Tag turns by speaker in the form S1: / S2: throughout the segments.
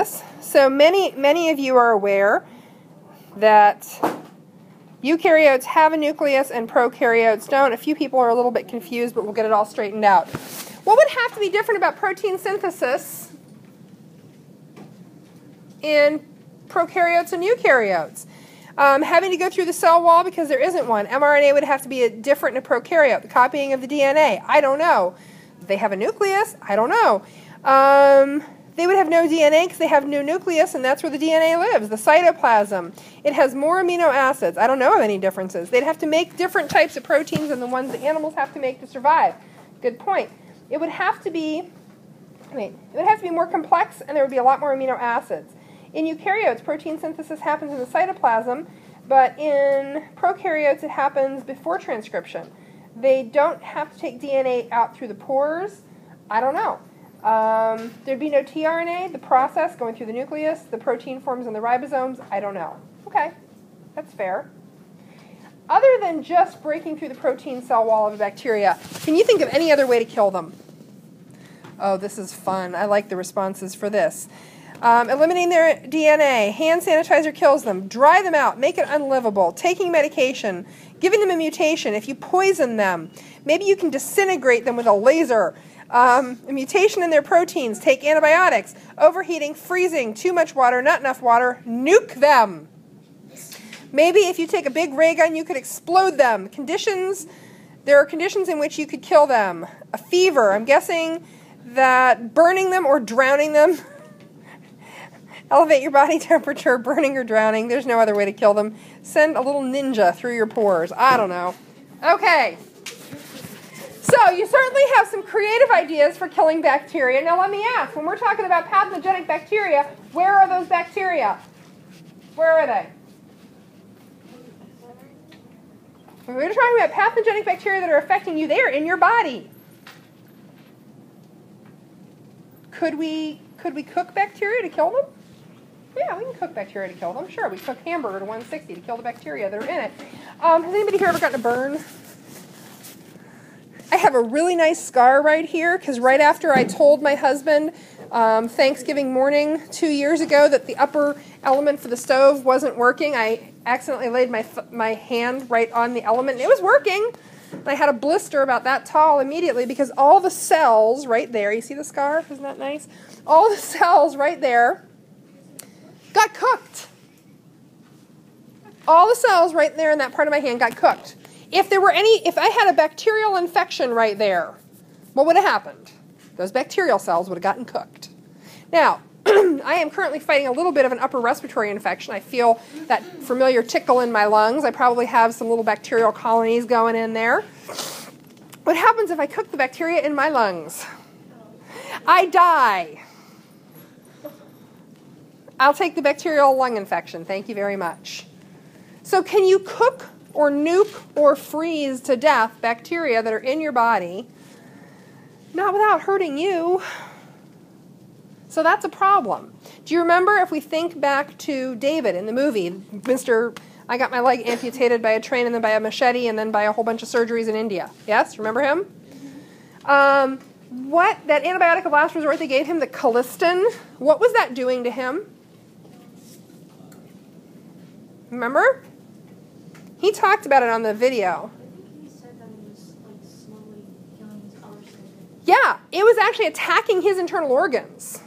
S1: this. So many of you are aware that eukaryotes have a nucleus and prokaryotes don't. A few people are a little bit confused, but we'll get it all straightened out. What would have to be different about protein synthesis in prokaryotes and eukaryotes? Having to go through the cell wall because there isn't one. mRNA would have to be different in a prokaryote. The copying of the DNA, I don't know. They have a nucleus, I don't know. They would have no DNA because they have no nucleus, and that's where the DNA lives, the cytoplasm. It has more amino acids. I don't know of any differences. They'd have to make different types of proteins than the ones that animals have to make to survive. Good point. It would have to be, more complex, and there would be a lot more amino acids. In eukaryotes, protein synthesis happens in the cytoplasm, but in prokaryotes it happens before transcription. They don't have to take DNA out through the pores. I don't know. There'd be no tRNA, the process going through the nucleus, the protein forms in the ribosomes. I don't know. Okay, that's fair. Other than just breaking through the protein cell wall of a bacteria, can you think of any other way to kill them? Oh, this is fun. I like the responses for this. Eliminating their DNA, hand sanitizer kills them, dry them out, make it unlivable, taking medication, giving them a mutation. If you poison them, maybe you can disintegrate them with a laser. A mutation in their proteins, take antibiotics, overheating, freezing, too much water, not enough water, nuke them. Maybe if you take a big ray gun, you could explode them. There are conditions in which you could kill them. A fever, I'm guessing that burning them or drowning them. Elevate your body temperature, burning or drowning. There's no other way to kill them. Send a little ninja through your pores. I don't know. Okay. So you certainly have some creative ideas for killing bacteria. Now let me ask, when we're talking about pathogenic bacteria, where are those bacteria? Where are they? When we're talking about pathogenic bacteria that are affecting you, they are in your body. Could we cook bacteria to kill them? Yeah, we can cook bacteria to kill them. Sure, we cook hamburger to 160 to kill the bacteria that are in it. Has anybody here ever gotten a burn? I have a really nice scar right here because right after I told my husband Thanksgiving morning 2 years ago that the upper element for the stove wasn't working, I accidentally laid my hand right on the element and it was working. And I had a blister about that tall immediately because all the cells right there, you see the scar? Isn't that nice? All the cells right there got cooked. All the cells right there in that part of my hand got cooked. If I had a bacterial infection right there, what would have happened? Those bacterial cells would have gotten cooked. Now, I am currently fighting a little bit of an upper respiratory infection. I feel that familiar tickle in my lungs. I probably have some little bacterial colonies going in there. What happens if I cook the bacteria in my lungs? I die. I'll take the bacterial lung infection. Thank you very much. So can you cook or nuke or freeze to death bacteria that are in your body, not without hurting you? So that's a problem. Do you remember, if we think back to David in the movie, I got my leg amputated by a train and then by a machete and then by a whole bunch of surgeries in India. Yes? Remember him? That antibiotic of last resort they gave him, the colistin, what was that doing to him? Remember? He talked about it on the video.
S2: He said that it was slowly killing his other cells.
S1: Yeah, it was actually attacking his internal organs.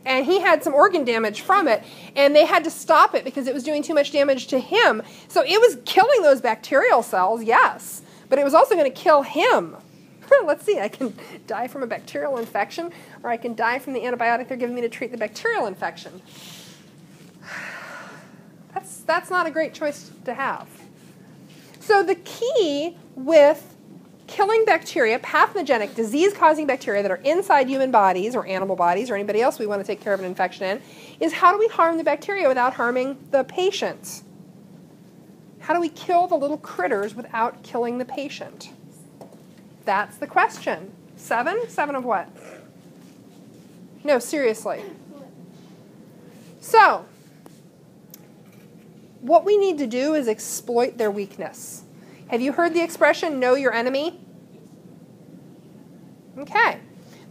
S1: And he had some organ damage from it, and they had to stop it because it was doing too much damage to him. So it was killing those bacterial cells, yes, but it was also going to kill him. Let's see, I can die from a bacterial infection, or I can die from the antibiotic they're giving me to treat the bacterial infection. That's not a great choice to have. So the key with killing bacteria, pathogenic, disease-causing bacteria that are inside human bodies or animal bodies or anybody else we want to take care of an infection in, is how do we harm the bacteria without harming the patient? How do we kill the little critters without killing the patient? That's the question. 7? 7 of what? No, seriously. So, what we need to do is exploit their weakness. Have you heard the expression, know your enemy? Okay.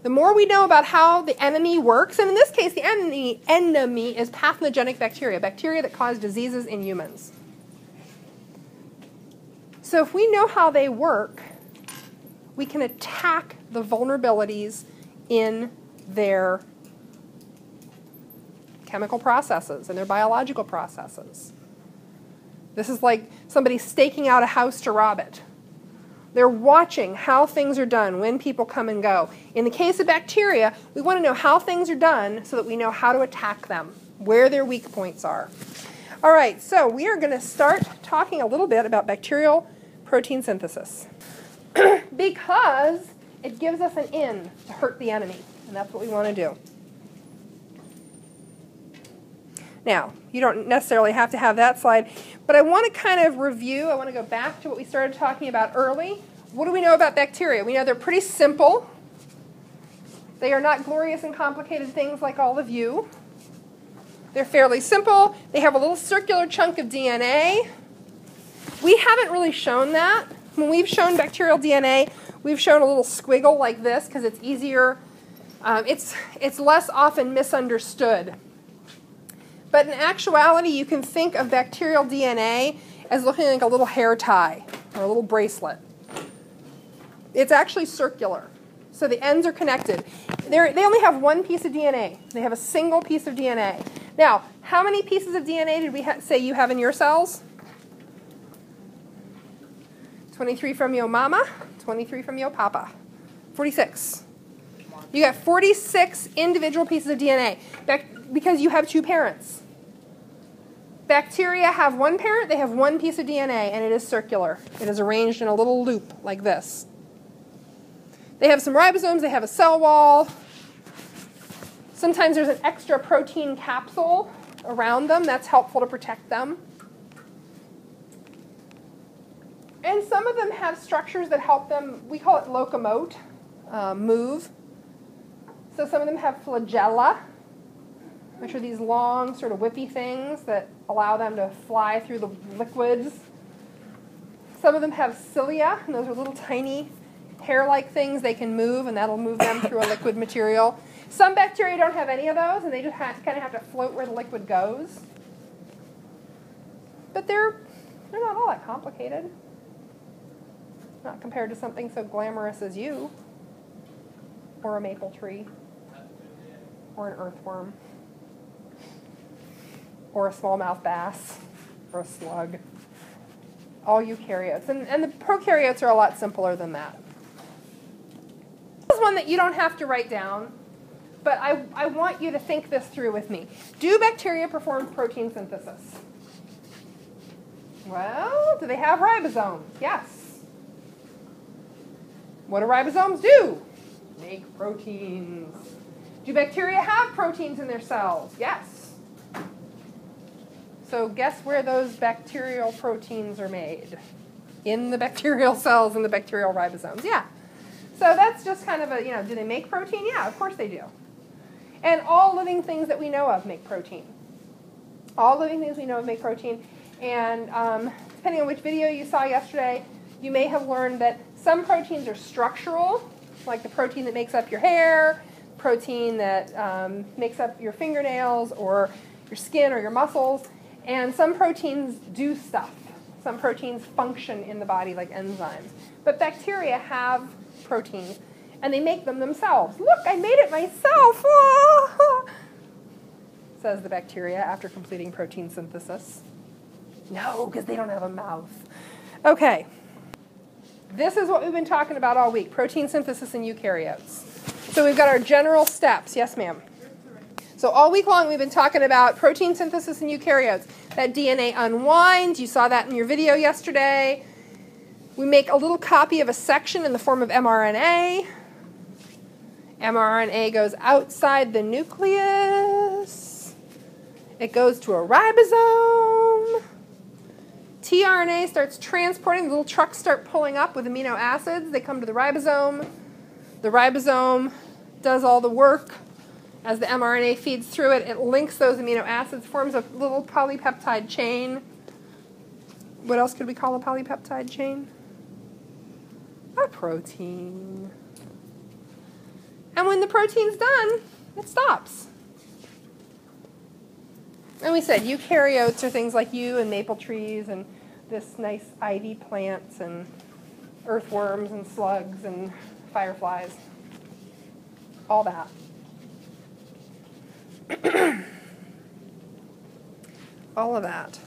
S1: The more we know about how the enemy works, and in this case, the enemy is pathogenic bacteria, bacteria that cause diseases in humans. So if we know how they work, we can attack the vulnerabilities in their chemical processes and their biological processes. This is like somebody staking out a house to rob it. They're watching how things are done when people come and go. In the case of bacteria, we want to know how things are done so that we know how to attack them, where their weak points are. All right, so we are going to start talking a little bit about bacterial protein synthesis because it gives us an in to hurt the enemy, and that's what we want to do. Now, you don't necessarily have to have that slide, but I want to kind of review. I want to go back to what we started talking about early. What do we know about bacteria? We know they're pretty simple. They are not glorious and complicated things like all of you. They're fairly simple. They have a little circular chunk of DNA. We haven't really shown that. When we've shown bacterial DNA, we've shown a little squiggle like this because it's easier. It's less often misunderstood. But in actuality, you can think of bacterial DNA as looking like a little hair tie or a little bracelet. It's actually circular, so the ends are connected. They only have one piece of DNA. They have a single piece of DNA. Now, how many pieces of DNA did we say you have in your cells? 23 from your mama, 23 from your papa. 46. You got 46 individual pieces of DNA because you have two parents. Bacteria have one parent, they have one piece of DNA, and it is circular. It is arranged in a little loop like this. They have some ribosomes, they have a cell wall. Sometimes there's an extra protein capsule around them that's helpful to protect them. And some of them have structures that help them, we call it locomote, move. So some of them have flagella, which are these long sort of whippy things that allow them to fly through the liquids. Some of them have cilia, and those are little tiny hair-like things they can move, and that'll move them through a liquid material. Some bacteria don't have any of those, and they just kind of have to float where the liquid goes. But they're not all that complicated. Not compared to something so glamorous as you, or a maple tree, or an earthworm, or a smallmouth bass, or a slug. All eukaryotes. And the prokaryotes are a lot simpler than that. This is one that you don't have to write down, but I want you to think this through with me. Do bacteria perform protein synthesis? Well, do they have ribosomes? Yes. What do ribosomes do? Make proteins. Do bacteria have proteins in their cells? Yes. So guess where those bacterial proteins are made? In the bacterial cells and the bacterial ribosomes. Yeah. So that's just kind of a, do they make protein? Yeah, of course they do. And all living things that we know of make protein. All living things we know of make protein. And depending on which video you saw yesterday, you may have learned that some proteins are structural, like the protein that makes up your hair, protein that makes up your fingernails or your skin or your muscles. And some proteins do stuff. Some proteins function in the body like enzymes. But bacteria have proteins, and they make them themselves. Look, I made it myself, says the bacteria after completing protein synthesis. No, because they don't have a mouth. Okay. This is what we've been talking about all week, protein synthesis in eukaryotes. So we've got our general steps. Yes, ma'am? So all week long we've been talking about protein synthesis in eukaryotes. That DNA unwinds. You saw that in your video yesterday. We make a little copy of a section in the form of mRNA. mRNA goes outside the nucleus. It goes to a ribosome. tRNA starts transporting. The little trucks start pulling up with amino acids. They come to the ribosome. The ribosome does all the work. As the mRNA feeds through it, it links those amino acids, forms a little polypeptide chain. What else could we call a polypeptide chain? A protein. And when the protein's done, it stops. And we said eukaryotes are things like you and maple trees and this nice ivy plants and earthworms and slugs and fireflies. All that. All of that.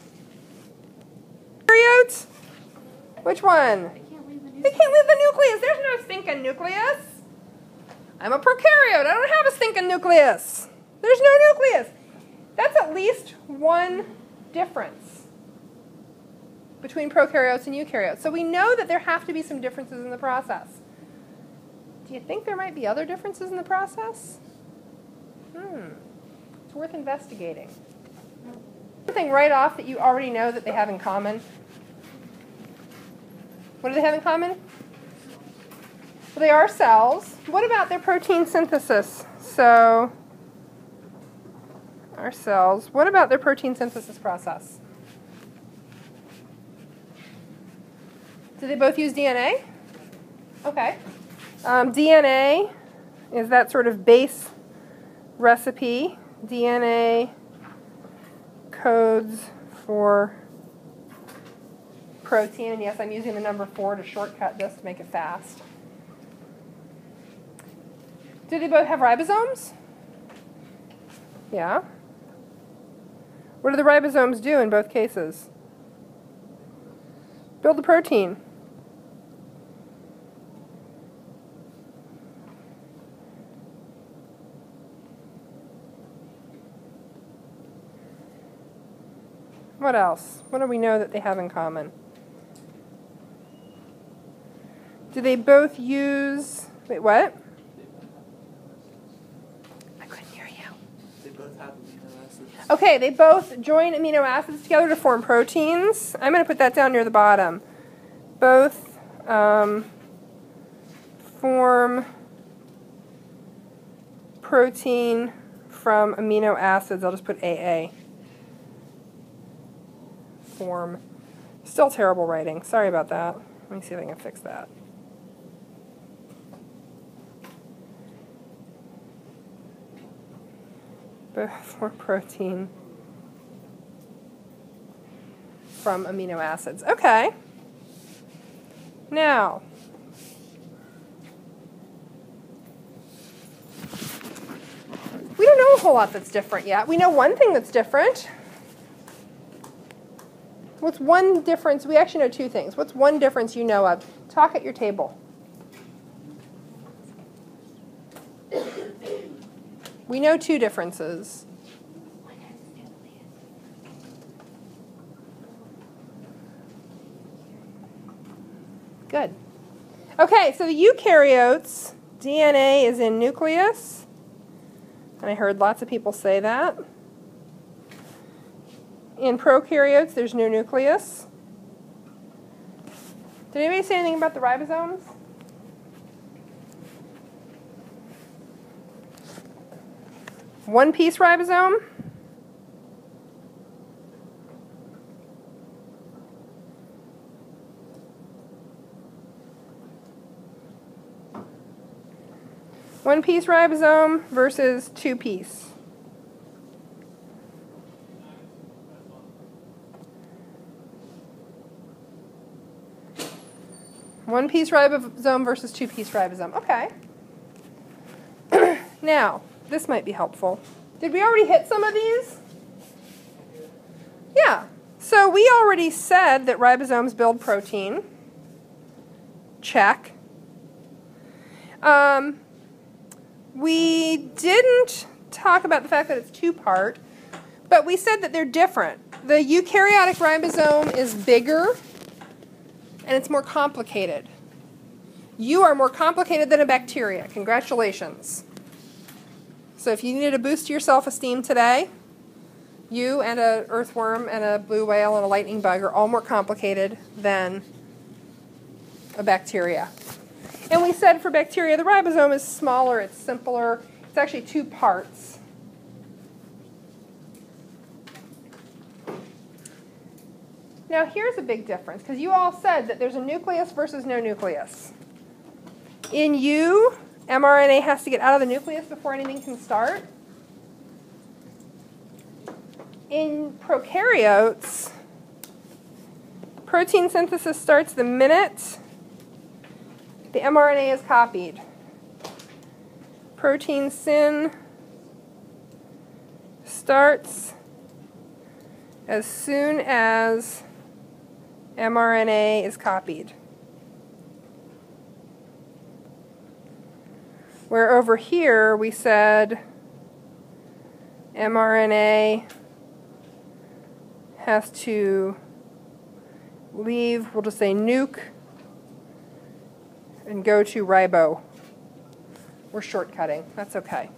S1: Eukaryotes? Which one? They can't leave the nucleus. There's no stinking nucleus. I'm a prokaryote. I don't have a stinking nucleus. There's no nucleus. That's at least one difference between prokaryotes and eukaryotes. So we know that there have to be some differences in the process. Do you think there might be other differences in the process? It's worth investigating. Something right off that you already know that they have in common. What do they have in common? Well, they are cells. What about their protein synthesis? So, our cells. What about their protein synthesis process? Do they both use DNA? Okay. DNA is that sort of base recipe. DNA codes for protein. And yes, I'm using the number 4 to shortcut this to make it fast. Do they both have ribosomes? Yeah. What do the ribosomes do in both cases? Build the protein. What else? What do we know that they have in common? Do they both use... Wait, what? I couldn't hear you.
S3: They both have amino acids.
S1: Okay, they both join amino acids together to form proteins. I'm going to put that down near the bottom. Both form protein from amino acids. I'll just put AA. Form. Still terrible writing. Sorry about that. Let me see if I can fix that. Both form protein from amino acids. Okay. Now, we don't know a whole lot that's different yet. We know one thing that's different. What's one difference? We actually know two things. What's one difference you know of? Talk at your table. We know two differences. Good. Okay, so the eukaryotes, DNA is in nucleus. And I heard lots of people say that. In prokaryotes, there's no nucleus. Did anybody say anything about the ribosomes? One-piece ribosome. One-piece ribosome versus two-piece. One-piece ribosome versus two-piece ribosome. Okay. Now, this might be helpful. Did we already hit some of these? Yeah. So we already said that ribosomes build protein. Check. We didn't talk about the fact that it's two-part, but we said that they're different. The eukaryotic ribosome is bigger, and it's more complicated. You are more complicated than a bacteria. Congratulations. So if you needed to boost your self-esteem today, you and an earthworm and a blue whale and a lightning bug are all more complicated than a bacteria. And we said for bacteria, the ribosome is smaller, it's simpler. It's actually two parts. Now here's a big difference, because you all said that there's a nucleus versus no nucleus. In you mRNA has to get out of the nucleus before anything can start. In prokaryotes, protein synthesis starts the minute the mRNA is copied. Protein syn starts as soon as mRNA is copied. Where over here we said mRNA has to leave, we'll just say nuke, and go to ribo. We're shortcutting. That's okay.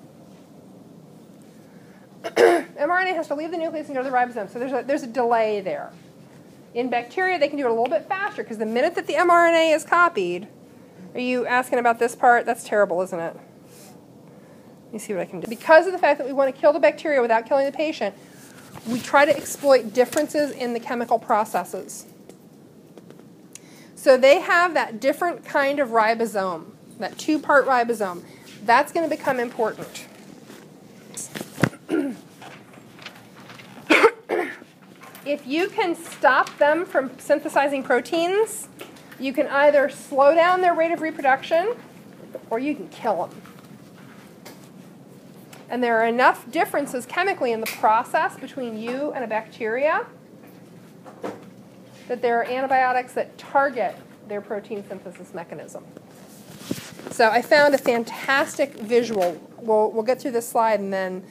S1: mRNA has to leave the nucleus and go to the ribosome, so there's a delay there. In bacteria, they can do it a little bit faster, because the minute that the mRNA is copied, are you asking about this part? That's terrible, isn't it? Let me see what I can do. Because of the fact that we want to kill the bacteria without killing the patient, we try to exploit differences in the chemical processes. So they have that different kind of ribosome, that two-part ribosome. That's going to become important. If you can stop them from synthesizing proteins, you can either slow down their rate of reproduction or you can kill them. And there are enough differences chemically in the process between you and a bacteria that there are antibiotics that target their protein synthesis mechanism. So I found a fantastic visual. We'll get through this slide, and then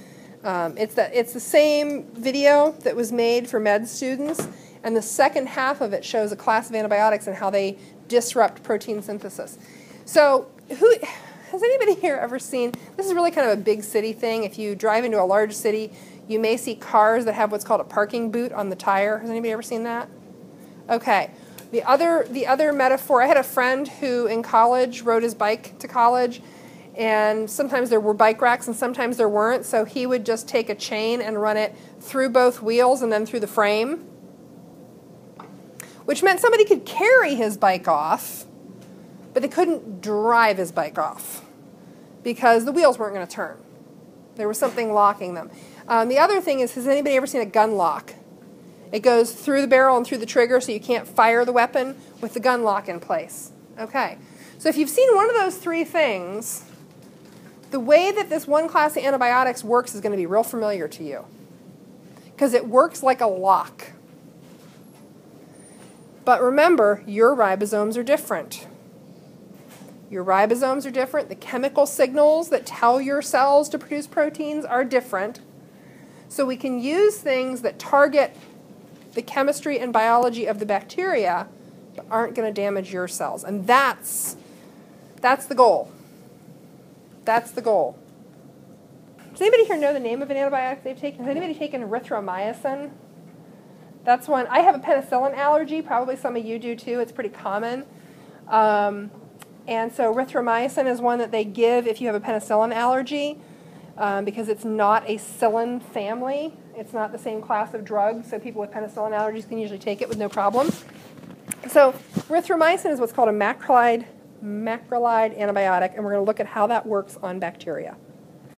S1: it's the same video that was made for med students, and the second half of it shows a class of antibiotics and how they disrupt protein synthesis. So has anybody here ever seen, this is really kind of a big city thing. If you drive into a large city, you may see cars that have what's called a parking boot on the tire. Has anybody ever seen that? Okay. The other metaphor, I had a friend who in college rode his bike to college, and sometimes there were bike racks and sometimes there weren't, so he would just take a chain and run it through both wheels and then through the frame, which meant somebody could carry his bike off, but they couldn't drive his bike off because the wheels weren't going to turn. There was something locking them. The other thing is, has anybody ever seen a gun lock? It goes through the barrel and through the trigger, so you can't fire the weapon with the gun lock in place. Okay. So if you've seen one of those three things, the way that this one class of antibiotics works is going to be real familiar to you, because it works like a lock. But remember, your ribosomes are different. Your ribosomes are different. The chemical signals that tell your cells to produce proteins are different. So we can use things that target the chemistry and biology of the bacteria, but aren't going to damage your cells. And that's the goal. That's the goal. Does anybody here know the name of an antibiotic they've taken? Has anybody taken erythromycin? That's one. I have a penicillin allergy. Probably some of you do too. It's pretty common. And so erythromycin is one that they give if you have a penicillin allergy, because it's not a psyllin family. It's not the same class of drugs, so people with penicillin allergies can usually take it with no problem. So erythromycin is what's called a macrolide antibiotic, and we're going to look at how that works on bacteria.